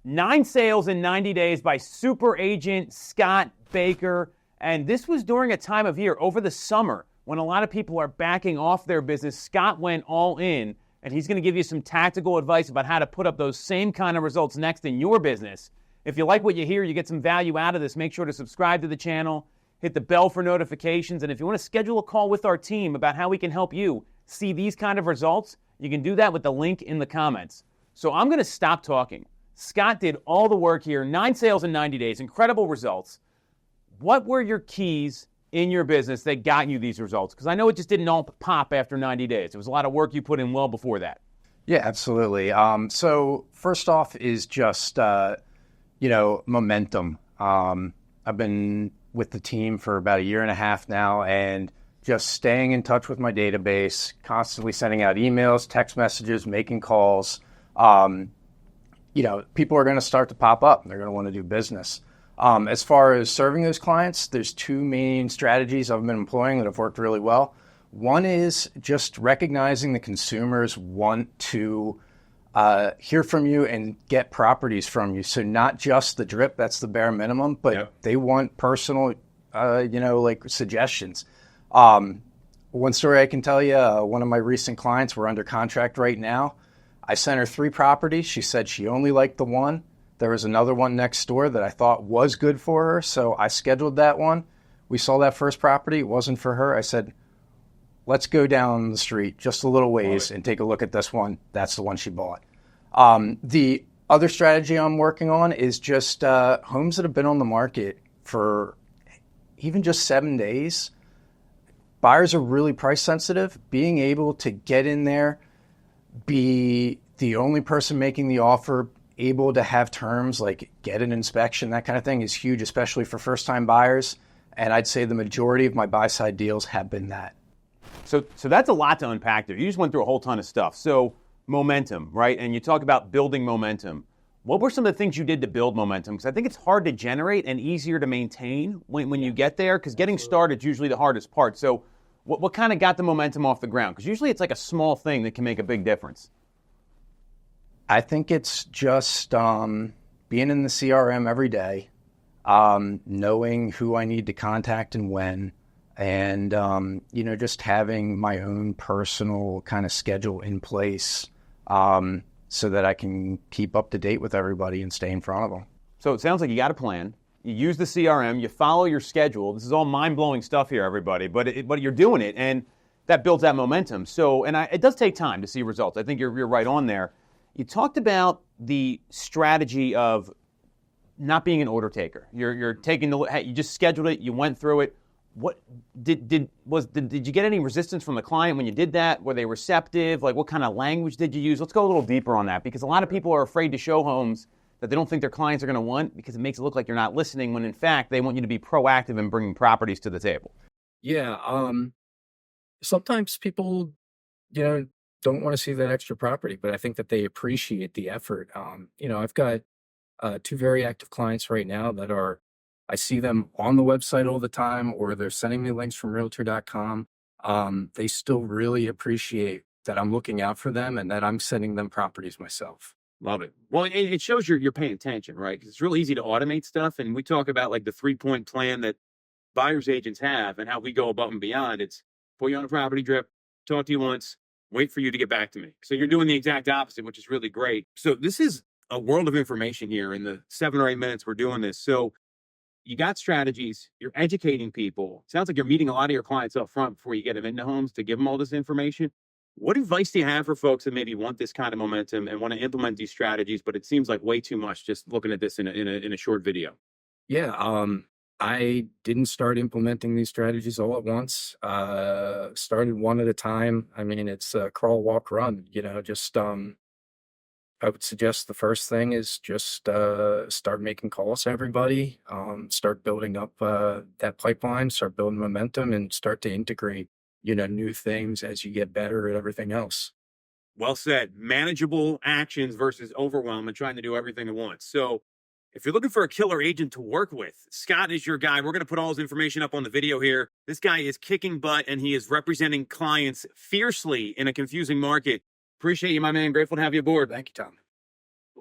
9 sales in 90 days by super agent Scott Baker. And this was during a time of year over the summer when a lot of people are backing off their business. Scott went all in, and he's going to give you some tactical advice about how to put up those same kind of results next in your business. If you like what you hear, you get some value out of this, make sure to subscribe to the channel, hit the bell for notifications, and if you want to schedule a call with our team about how we can help you see these kind of results, you can do that with the link in the comments. So I'm going to stop talking. Scott did all the work here, 9 sales in 90 days, incredible results. What were your keys in your business that got you these results? Because I know it just didn't all pop after 90 days. It was a lot of work you put in well before that. Yeah, absolutely. So first off is just, momentum. I've been with the team for about 1.5 years now, and just staying in touch with my database, constantly sending out emails, text messages, making calls. People are going to start to pop up and they're going to want to do business. As far as serving those clients, there's 2 main strategies I've been employing that have worked really well. One is just recognizing the consumers want to hear from you and get properties from you. So not just the drip, that's the bare minimum, but they want personal, suggestions. One story I can tell you, one of my recent clients, we're under contract right now. I sent her 3 properties. She said she only liked the one. There was another one next door that I thought was good for her, so I scheduled that one. We saw that first property. It wasn't for her. I said, let's go down the street just a little ways and take a look at this one. That's the one she bought. The other strategy I'm working on is just homes that have been on the market for even just 7 days. Buyers are really price sensitive. Being able to get in there, be the only person making the offer, able to have terms like get an inspection, that kind of thing is huge, especially for first-time buyers. And I'd say the majority of my buy-side deals have been that. So that's a lot to unpack there. You just went through a whole ton of stuff. So momentum, right? And you talk about building momentum. What were some of the things you did to build momentum? Because I think it's hard to generate and easier to maintain when you get there, because getting started is usually the hardest part. So what kind of got the momentum off the ground? Because usually it's like a small thing that can make a big difference. I think it's just being in the CRM every day, knowing who I need to contact and when, and, just having my own personal kind of schedule in place so that I can keep up to date with everybody and stay in front of them. So it sounds like you got a plan. You use the CRM, you follow your schedule. This is all mind-blowing stuff here, everybody, but you're doing it, and that builds that momentum. So, it does take time to see results. I think you're right on there. You talked about the strategy of not being an order taker. You're taking you just scheduled it, you went through it. What did you get any resistance from the client when you did that? Were they receptive? Like, what kind of language did you use? Let's go a little deeper on that, because a lot of people are afraid to show homes that they don't think their clients are going to want, because it makes it look like you're not listening, when in fact they want you to be proactive in bringing properties to the table. Yeah. Sometimes people, don't want to see that extra property, but I think that they appreciate the effort. I've got 2 very active clients right now that I see them on the website all the time, or they're sending me links from realtor.com. They still really appreciate that I'm looking out for them and that I'm sending them properties myself. Love it. Well, it shows you're paying attention, right? Because it's real easy to automate stuff. And we talk about like the 3-point plan that buyer's agents have and how we go above and beyond. It's put you on a property drip, talk to you once, wait for you to get back to me. So you're doing the exact opposite, which is really great. So this is a world of information here in the 7 or 8 minutes we're doing this. So you got strategies, you're educating people. Sounds like you're meeting a lot of your clients up front before you get them into homes to give them all this information. What advice do you have for folks that maybe want this kind of momentum and want to implement these strategies, but it seems like way too much just looking at this in a short video? Yeah. I didn't start implementing these strategies all at once. Started one at a time. I mean, it's crawl, walk, run, I would suggest the first thing is just start making calls to everybody, start building up that pipeline, start building momentum, and start to integrate, new things as you get better at everything else. Well said. Manageable actions versus overwhelm and trying to do everything at once. So if you're looking for a killer agent to work with, Scott is your guy. We're going to put all his information up on the video here. This guy is kicking butt, and he is representing clients fiercely in a confusing market. Appreciate you, my man. Grateful to have you aboard. Thank you, Tom.